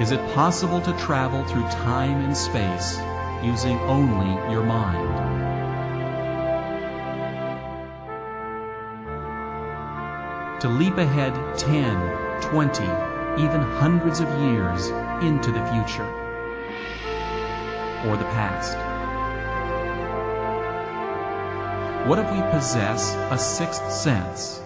Is it possible to travel through time and space using only your mind? To leap ahead 10, 20, even hundreds of years into the future or the past? What if we possess a sixth sense,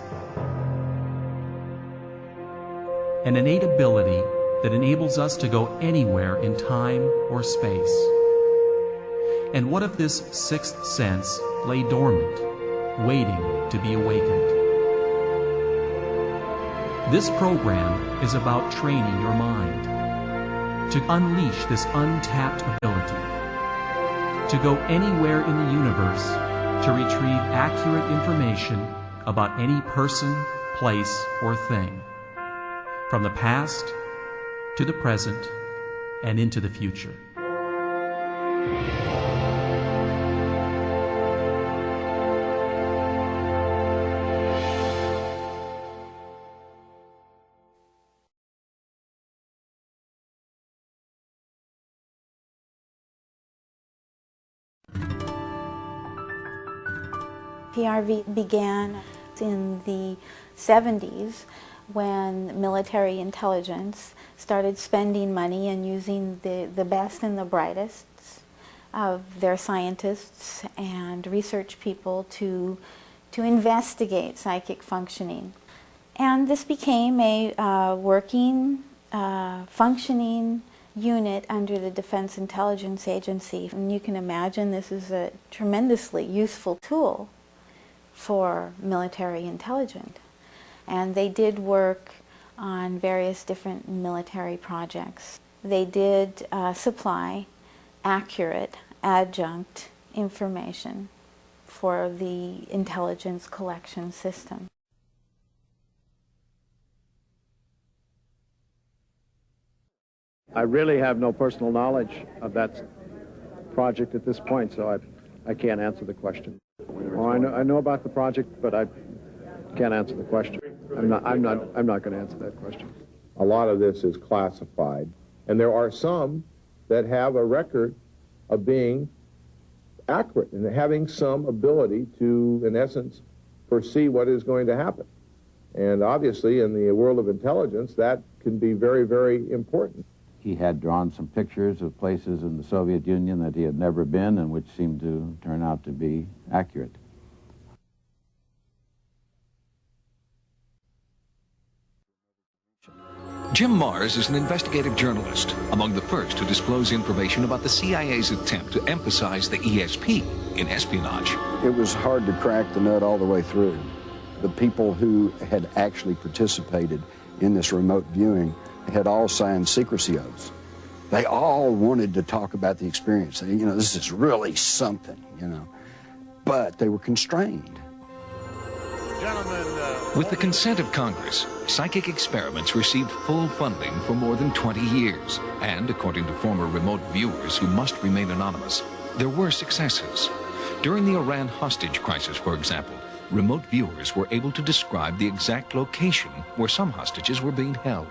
an innate ability that enables us to go anywhere in time or space? And what if this sixth sense lay dormant, waiting to be awakened? This program is about training your mind to unleash this untapped ability, to go anywhere in the universe to retrieve accurate information about any person, place, or thing, from the past to the present and into the future. PRV began in the 70s when military intelligence started spending money and using the best and the brightest of their scientists and research people to investigate psychic functioning. And this became a working, functioning unit under the Defense Intelligence Agency. And you can imagine this is a tremendously useful tool for military intelligence. And they did work on various different military projects. They did supply accurate adjunct information for the intelligence collection system. I really have no personal knowledge of that project at this point, so I can't answer the question. Oh, I know about the project, but I can't answer the question. I'm not going to answer that question. A lot of this is classified, and there are some that have a record of being accurate and having some ability to, in essence, foresee what is going to happen. And obviously, in the world of intelligence, that can be very, very important. He had drawn some pictures of places in the Soviet Union that he had never been and which seemed to turn out to be accurate. Jim Mars is an investigative journalist, among the first to disclose information about the CIA's attempt to emphasize the ESP in espionage. It was hard to crack the nut all the way through. The people who had actually participated in this remote viewing had all signed secrecy oaths. They all wanted to talk about the experience. You know, this is really something, you know. But they were constrained. With the consent of Congress, psychic experiments received full funding for more than 20 years. And according to former remote viewers who must remain anonymous, there were successes. During the Iran hostage crisis, for example, remote viewers were able to describe the exact location where some hostages were being held.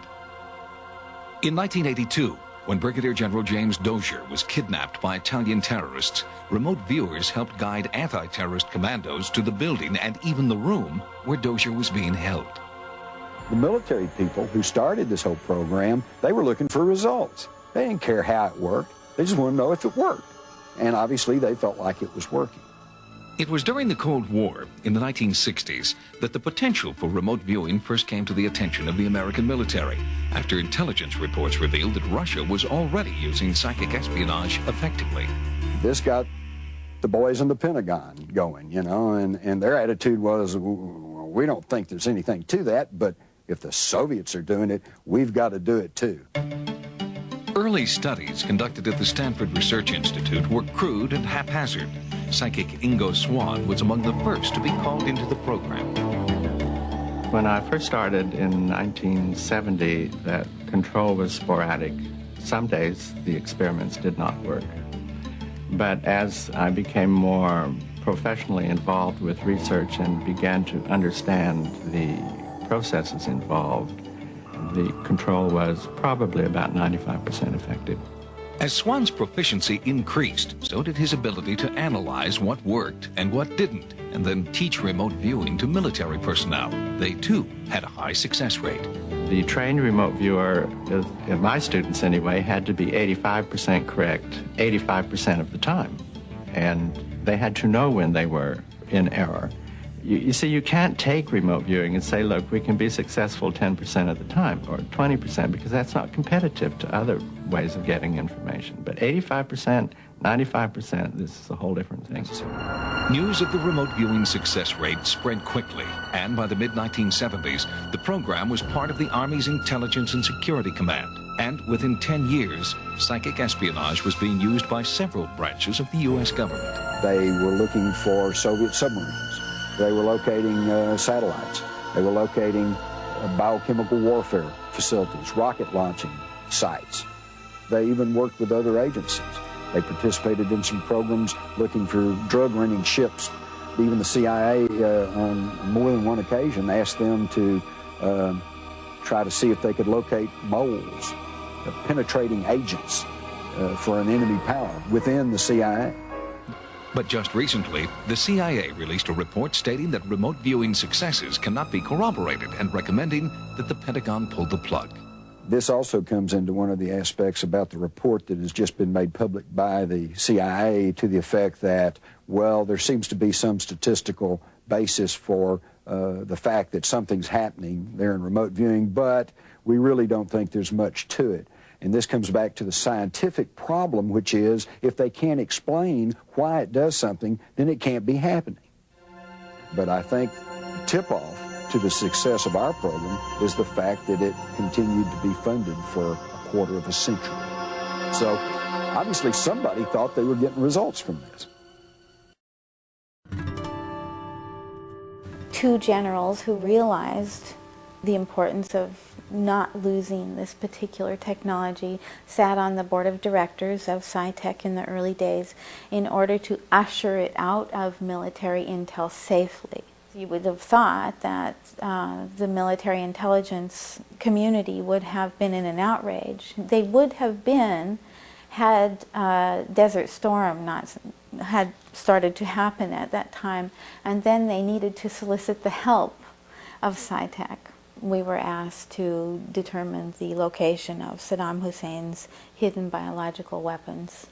In 1982, when Brigadier General James Dozier was kidnapped by Italian terrorists, remote viewers helped guide anti-terrorist commandos to the building and even the room where Dozier was being held. The military people who started this whole program, they were looking for results. They didn't care how it worked. They just wanted to know if it worked. And obviously they felt like it was working. It was during the Cold War, in the 1960s, that the potential for remote viewing first came to the attention of the American military, after intelligence reports revealed that Russia was already using psychic espionage effectively. This got the boys in the Pentagon going, you know, and their attitude was, we don't think there's anything to that, but if the Soviets are doing it, we've got to do it too. Early studies conducted at the Stanford Research Institute were crude and haphazard. Psychic Ingo Swan was among the first to be called into the program. When I first started in 1970, that control was sporadic. Some days the experiments did not work. But as I became more professionally involved with research and began to understand the processes involved, the control was probably about 95% effective. As Swan's proficiency increased, so did his ability to analyze what worked and what didn't, and then teach remote viewing to military personnel. They, too, had a high success rate. The trained remote viewer, my students anyway, had to be 85% correct 85% of the time. And they had to know when they were in error. You see, you can't take remote viewing and say, look, we can be successful 10% of the time or 20%, because that's not competitive to other ways of getting information. But 85%, 95%, this is a whole different thing. News of the remote viewing success rate spread quickly, and by the mid-1970s, the program was part of the Army's Intelligence and Security Command. And within 10 years, psychic espionage was being used by several branches of the U.S. government. They were looking for Soviet submarines. They were locating satellites. They were locating biochemical warfare facilities, rocket launching sites. They even worked with other agencies. They participated in some programs looking for drug-running ships. Even the CIA, on more than one occasion, asked them to try to see if they could locate moles, penetrating agents for an enemy power within the CIA. But just recently, the CIA released a report stating that remote viewing successes cannot be corroborated and recommending that the Pentagon pull the plug. This also comes into one of the aspects about the report that has just been made public by the CIA to the effect that, well, there seems to be some statistical basis for the fact that something's happening there in remote viewing, but we really don't think there's much to it. And this comes back to the scientific problem, which is if they can't explain why it does something, then it can't be happening. But I think the tip-off to the success of our program is the fact that it continued to be funded for a quarter of a century. So obviously somebody thought they were getting results from this. Two generals who realized the importance of not losing this particular technology sat on the board of directors of PSI TECH in the early days in order to usher it out of military intel safely. You would have thought that the military intelligence community would have been in an outrage. They would have been had Desert Storm not had started to happen at that time, and then they needed to solicit the help of PSI TECH. We were asked to determine the location of Saddam Hussein's hidden biological weapons.